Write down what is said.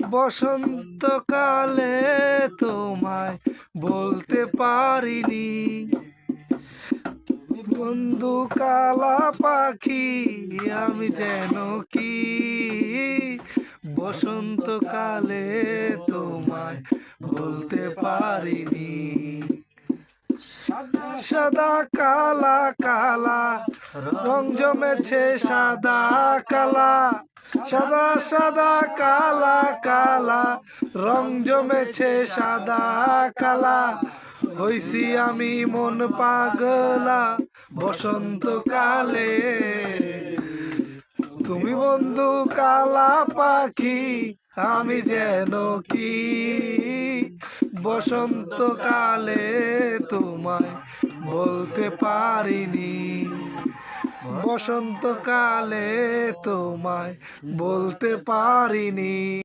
বসন্তকালে তোমায় বলতে পারিনি, বন্ধু কালা পাখি আমি যেন কি। বসন্তকালে তোমায় বলতে পারিনি। সাদা কালা কালা রং জমেছে সাদা কালা, সাদা সাদা কালা কালা রং জমেছে সাদা কালা। হইছি আমি মন পাগলা বসন্তকালে। তুমি বন্ধু কালা পাখি আমি যেন কি। বসন্তকালে তোমায় বলতে পারিনি, বসন্তকালে তোমায় বলতে পারিনি।